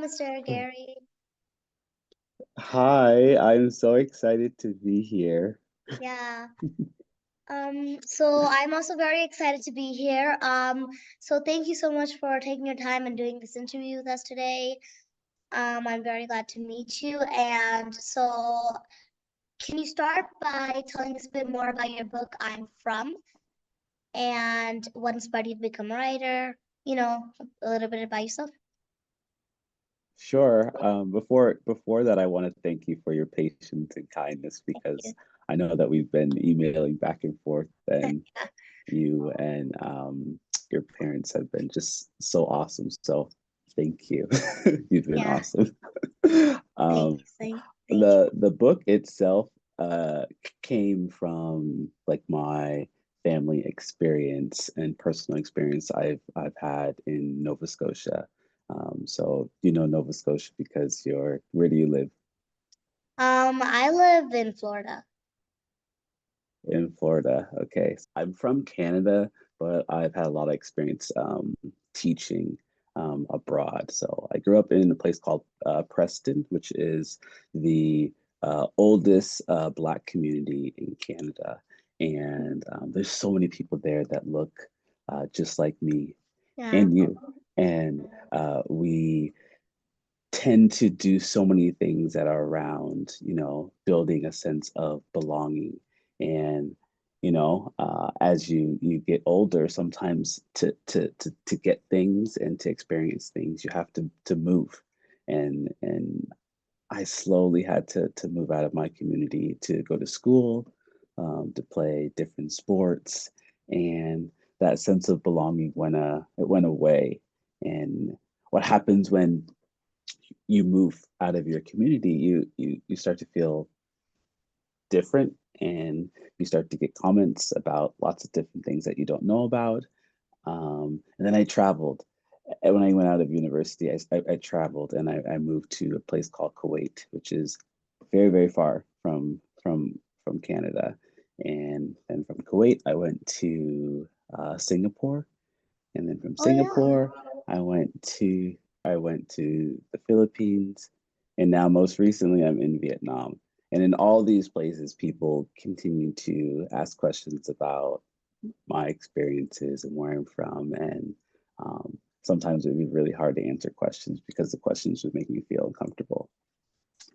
Mr. Gary. Hi, I'm so excited to be here. Yeah. So I'm also very excited to be here. So thank you so much for taking your time and doing this interview with us today. I'm very glad to meet you. And so can you start by telling us a bit more about your book, I'm From, and what inspired you to become a writer? You know, a little bit about yourself. Sure. Before that, I want to thank you for your patience and kindness Thank you. because I know that we've been emailing back and forth, and you and your parents have been just so awesome. So thank you. You've been Yeah, awesome. thank Um, you. Thank you. the book itself came from like my family experience and personal experience I've had in Nova Scotia. So you know Nova Scotia because where do you live? I live in Florida. In Florida. Okay. I'm from Canada, but I've had a lot of experience teaching abroad. So I grew up in a place called Preston, which is the oldest Black community in Canada. And there's so many people there that look just like me Yeah. and you. And we tend to do so many things that are around, building a sense of belonging. And, as you get older, sometimes to get things and to experience things, you have to move. And I slowly had to move out of my community to go to school, to play different sports, and that sense of belonging it went away. And what happens when you move out of your community, you start to feel different, and you start to get comments about lots of different things that you don't know about. And then I traveled. And when I went out of university, I traveled, and I moved to a place called Kuwait, which is very, very far from Canada. And then from Kuwait, I went to Singapore, and then from Oh yeah. Singapore, I went to I went to the Philippines, and now most recently I'm in Vietnam. And in all these places, people continue to ask questions about my experiences and where I'm from. And sometimes it would be really hard to answer questions because the questions would make me feel uncomfortable.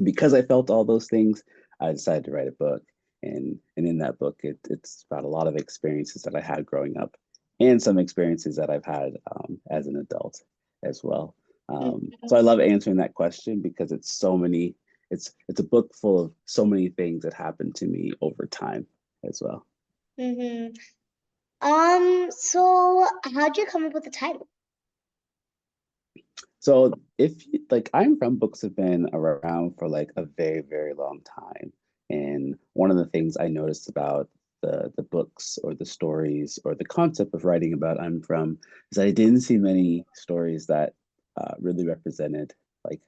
Because I felt all those things, I decided to write a book. And in that book, it's about a lot of experiences that I had growing up and some experiences that I've had as an adult as well. So I love answering that question because it's a book full of so many things that happened to me over time as well. Mm-hmm. So how'd you come up with the title? So if you, like, I'm from books have been around for like a very, very long time. And one of the things I noticed about the books or the stories or the concept of writing about I'm from is I didn't see many stories that really represented like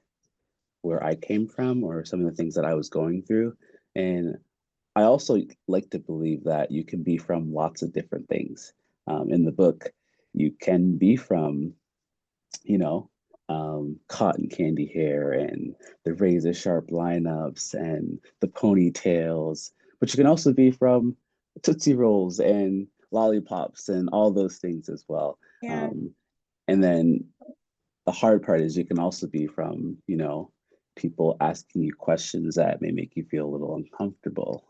where I came from or some of the things that I was going through. And I also like to believe that you can be from lots of different things. In the book, you can be from you know, cotton candy hair and the razor sharp lineups and the ponytails, but you can also be from Tootsie Rolls and lollipops and all those things as well. Yeah. Um, and then the hard part is you can also be from, people asking you questions that may make you feel a little uncomfortable,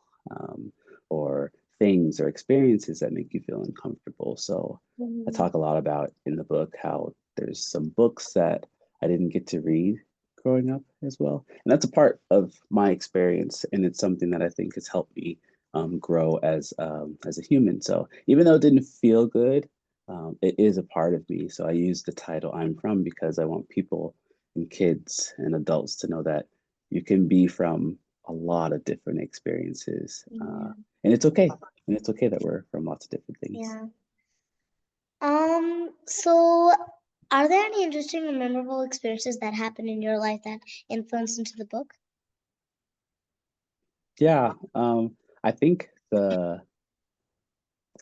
or things or experiences that make you feel uncomfortable. So I Mm-hmm. talk a lot about in the book how there's some books that I didn't get to read growing up as well. And that's a part of my experience. And it's something that I think has helped me grow as a human. So even though it didn't feel good, it is a part of me. So I use the title I'm from because I want people and kids and adults to know that you can be from a lot of different experiences. Yeah. And it's okay. And it's okay that we're from lots of different things. Yeah. So are there any interesting or memorable experiences that happened in your life that influenced into the book? Yeah. I think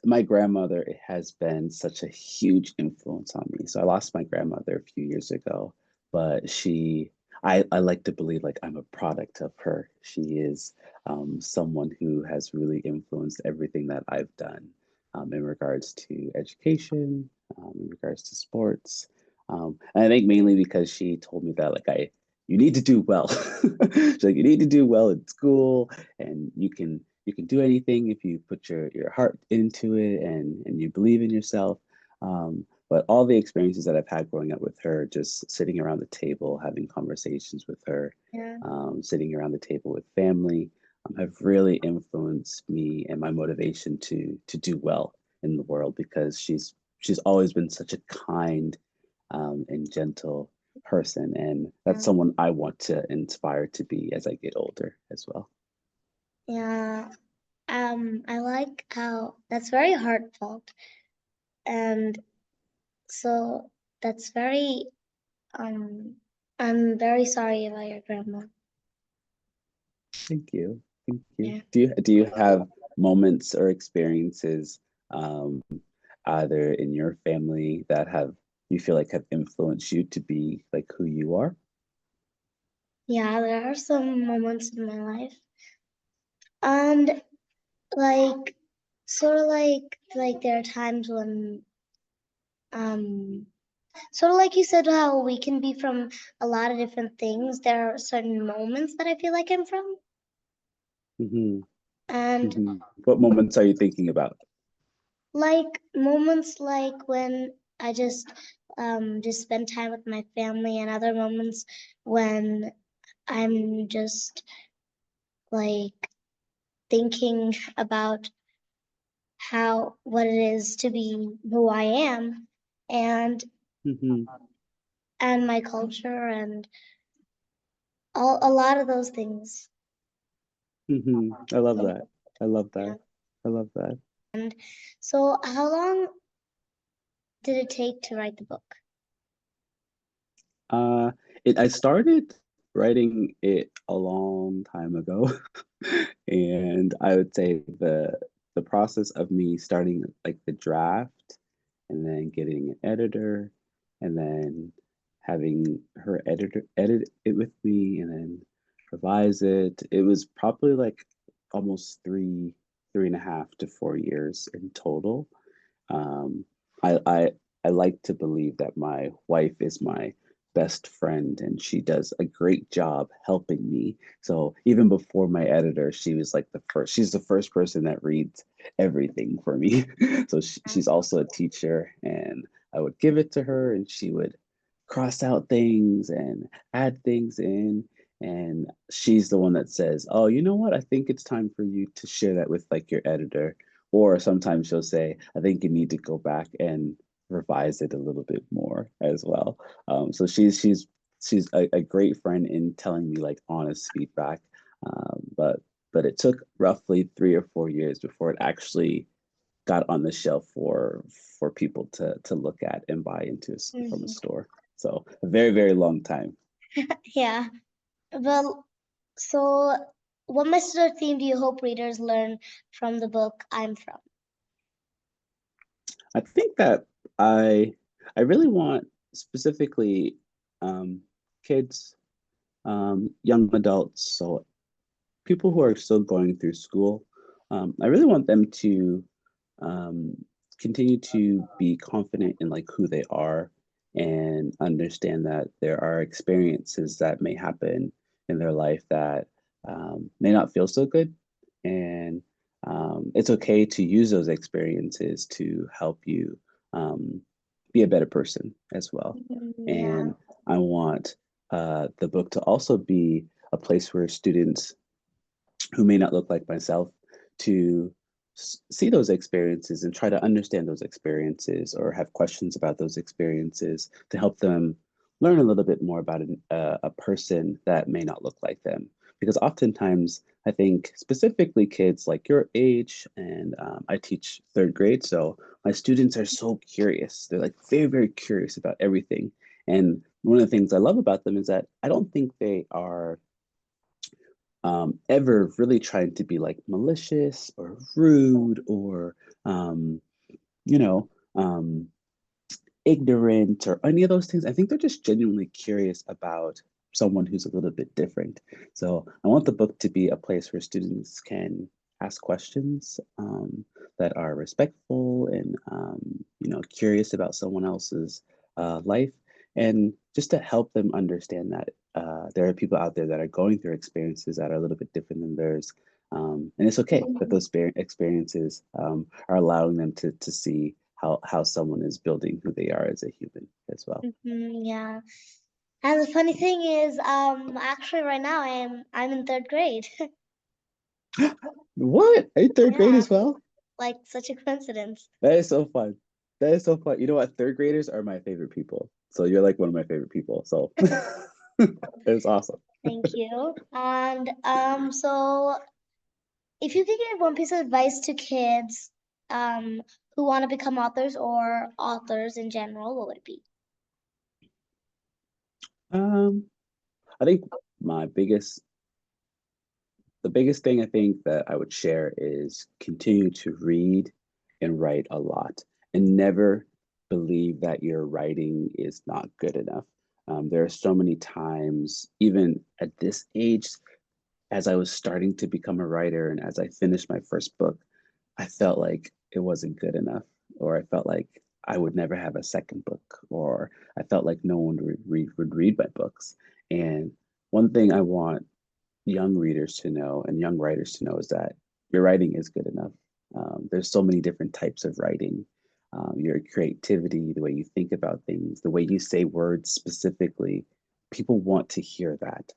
my grandmother has been such a huge influence on me. So I lost my grandmother a few years ago, but I like to believe like I'm a product of her. She is someone who has really influenced everything that I've done in regards to education, in regards to sports. And I think mainly because she told me that you need to do well. She's like, you need to do well in school, and you can do anything if you put your heart into it and you believe in yourself. But all the experiences that I've had growing up with her, just sitting around the table, having conversations with her, Yeah. sitting around the table with family, have really influenced me and my motivation to do well in the world because she's always been such a kind and gentle person, and that's Yeah. someone I want to inspire to be as I get older as well. Yeah. I like how that's very heartfelt. And so that's very, um, I'm very sorry about your grandma. Thank you. Thank you. Yeah. Do you have moments or experiences um, either in your family that have you feel like have influenced you to be like who you are? Yeah, there are some moments in my life. And like sort of like there are times when um sort of like you said how we can be from a lot of different things. There are certain moments that I feel like I'm from. Hmm. And Hmm. What moments are you thinking about? like moments like when I just spend time with my family and other moments when I'm just like thinking about how what it is to be who I am and Hmm. my culture and all a lot of those things. Hmm. I love that. I love Yeah. that. I love that. And so how long did it take to write the book? Uh, I started writing it a long time ago, and I would say the process of me starting like the draft and then getting an editor and then having her editor edit it with me and then revise it. It was probably like almost 3.5 to 4 years in total. Um, I like to believe that my wife is my best friend and she does a great job helping me. So even before my editor, she's the first person that reads everything for me. So she's also a teacher, and I would give it to her and she would cross out things and add things in. And she's the one that says, "Oh, you know what? I think it's time for you to share that with like your editor." Or sometimes she'll say, I think you need to go back and revise it a little bit more as well. So she's a great friend in telling me like honest feedback. But it took roughly 3 or 4 years before it actually got on the shelf for people to look at and buy from a Mhm. store. So a very, very long time. Yeah. Well, so what message or theme do you hope readers learn from the book I'm from? I think that I I really want specifically kids, young adults, so people who are still going through school. I really want them to um, continue to be confident in like who they are and understand that there are experiences that may happen in their life that may not feel so good, and it's okay to use those experiences to help you um, be a better person as well. Yeah. And I want the book to also be a place where students who may not look like myself to see those experiences and try to understand those experiences or have questions about those experiences to help them learn a little bit more about a person that may not look like them. Because oftentimes, I think specifically kids like your age, and I teach third grade, so my students are so curious. They're like very, very curious about everything. And one of the things I love about them is that I don't think they are ever really trying to be like malicious or rude or um, you know um, ignorant or any of those things. I think they're just genuinely curious about someone who's a little bit different. So I want the book to be a place where students can ask questions that are respectful and curious about someone else's life, and just to help them understand that there are people out there that are going through experiences that are a little bit different than theirs. And it's okay that those experiences are allowing them to see how someone is building who they are as a human as well. Yeah. And the funny thing is, actually right now I'm in third grade. What? Are you third grade Yeah, as well? like such a coincidence. That is so fun. That is so fun. You know what? Third graders are my favorite people. So you're like one of my favorite people. So it's awesome. Thank you. And so if you could give one piece of advice to kids um who want to become authors or authors in general, what would it be? Um, I think my biggest the biggest thing I think that I would share is continue to read and write a lot, and never believe that your writing is not good enough. There are so many times, even at this age, as I was starting to become a writer and as I finished my first book, I felt like it wasn't good enough, or I felt like I would never have a second book, or I felt like no one would read my books. And one thing I want young readers to know and young writers to know is that your writing is good enough. There's so many different types of writing. Your creativity, the way you think about things, the way you say words specifically, people want to hear that.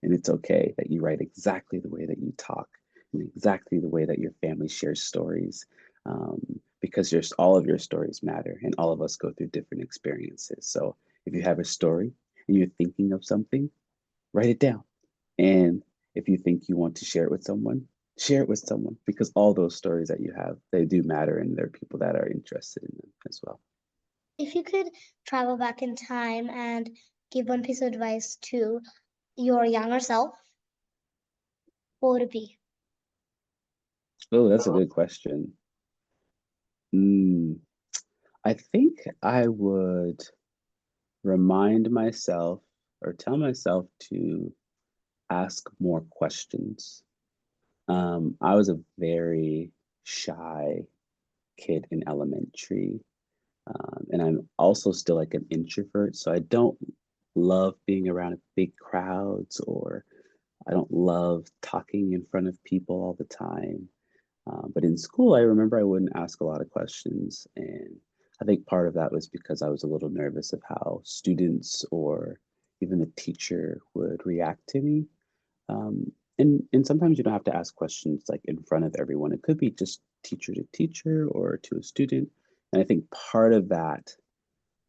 And it's okay that you write exactly the way that you talk and exactly the way that your family shares stories, because all of your stories matter and all of us go through different experiences. So if you have a story and you're thinking of something, write it down. And if you think you want to share it with someone, share it with someone, because all those stories that you have, they do matter, and there are people that are interested in them as well. If you could travel back in time and give one piece of advice to your younger self, what would it be? Oh, that's a good question. Mm, I think I would remind myself or tell myself to ask more questions. I was a very shy kid in elementary. And I'm also still like an introvert, so I don't love being around big crowds, or I don't love talking in front of people all the time. But in school, I remember I wouldn't ask a lot of questions. And I think part of that was because I was a little nervous of how students or even the teacher would react to me. And sometimes you don't have to ask questions like in front of everyone. It could be just teacher to teacher or to a student. And I think part of that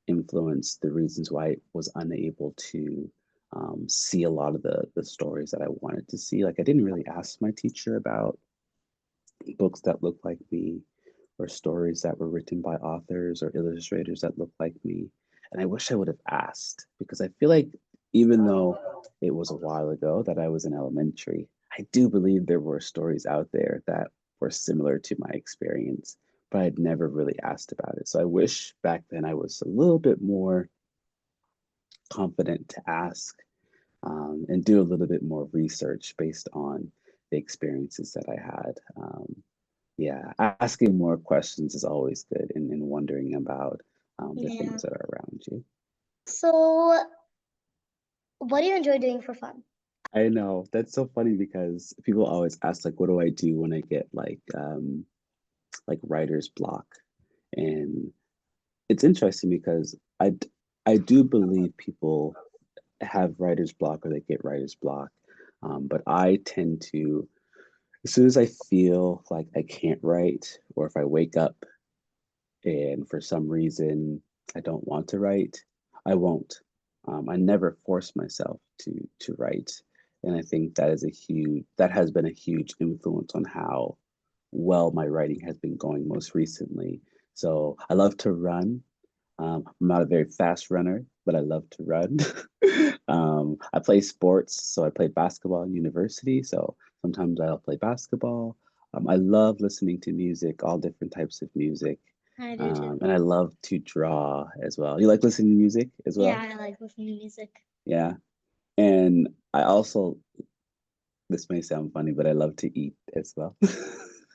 influenced the reasons why I was unable to see a lot of the stories that I wanted to see. Like I didn't really ask my teacher about books that look like me, or stories that were written by authors or illustrators that look like me. And I wish I would have asked, because I feel like even though it was a while ago that I was in elementary, I do believe there were stories out there that were similar to my experience, but I'd never really asked about it. So I wish back then I was a little bit more confident to ask, and do a little bit more research based on the experiences that I had. Yeah, asking more questions is always good, and wondering about the Yeah. things that are around you. So, what do you enjoy doing for fun? I know that's so funny because people always ask like, what do I do when I get like writer's block? And it's interesting because I do believe people have writer's block or they get writer's block, but I tend to, as soon as I feel like I can't write, or if I wake up and for some reason I don't want to write, I won't. I never force myself to write, and I think that has been a huge influence on how well my writing has been going most recently. So I love to run. I'm not a very fast runner, but I love to run. I play sports, so I played basketball in university. So sometimes I'll play basketball. I love listening to music, all different types of music. I do too. And I love to draw as well. You like listening to music as Yeah, well? I like listening to music. Yeah. And I also, this may sound funny, but I love to eat as well.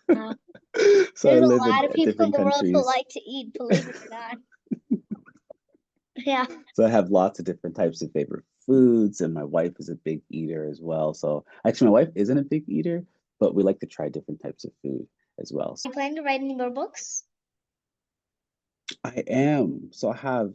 Uh, So I there's live a in lot of people in different the world who countries. like to eat, believe it or not. Yeah. So I have lots of different types of favorite foods, and my wife is a big eater as well. So actually, my wife isn't a big eater, but we like to try different types of food as well. You planning to write any more books? I am. So I have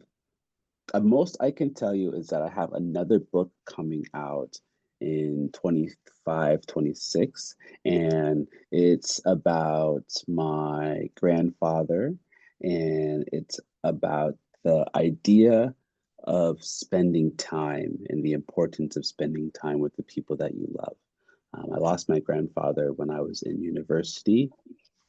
most I can tell you is that I have another book coming out in 25, 26, and it's about my grandfather, and it's about the idea of spending time and the importance of spending time with the people that you love. I lost my grandfather when I was in university,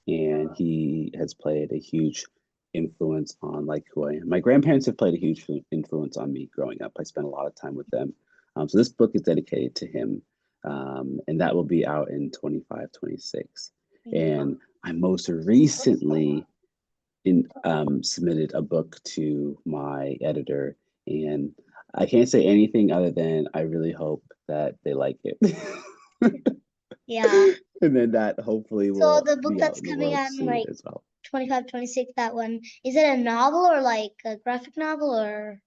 and he has played a huge influence on like who I am. My grandparents have played a huge influence on me growing up. I spent a lot of time with them. So this book is dedicated to him, and that will be out in 25, 26. And I most recently submitted a book to my editor, and I can't say anything other than I really hope that they like it. Yeah. And then that hopefully So will the book be out that's in the coming world out in soon like as well. 25, 26, that one, is it a novel or like a graphic novel or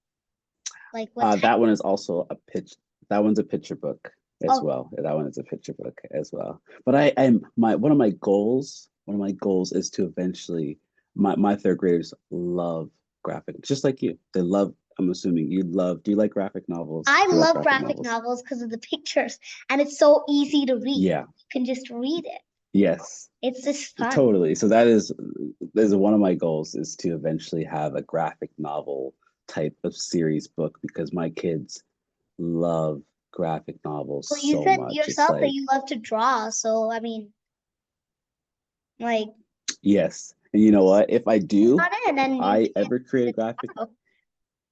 like what type? That one is also a pitch. That one's a picture book as Oh, well. That one is a picture book as well. But I'm my one of my goals. One of my goals is to eventually. My third graders love graphic, just like you. They love. I'm assuming you love. Do you like graphic novels? I Do you like love graphic graphic novels? novels because of the pictures and it's so easy to read. Yeah. You can just read it. Yes. It's just fun. Totally. So that is one of my goals is to eventually have a graphic novel type of series book because my kids love graphic novels Well, you so said much. It's yourself that like, you love to draw, so I mean, like, yes. And you know what? If I do, on it, and if then you I can ever create a sit graphic, down.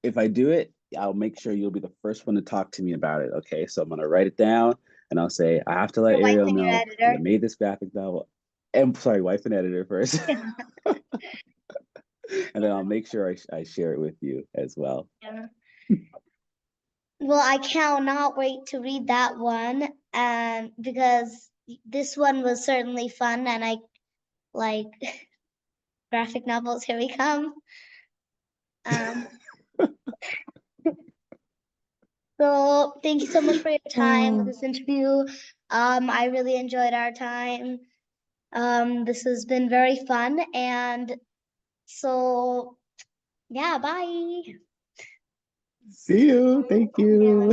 if I do it, I'll make sure you'll be the first one to talk to me about it. Okay. So I'm gonna write it down and I'll say, I have to let Your wife Ariel and your know that I editor. made this graphic novel. And sorry, wife and editor first. And then I'll make sure I share it with you as well. Yeah. Well, I cannot wait to read that one, and because this one was certainly fun, and I like graphic novels. Here we come. Um, so thank you so much for your time with this interview. I really enjoyed our time. This has been very fun, and so yeah, bye. See you. Thank you.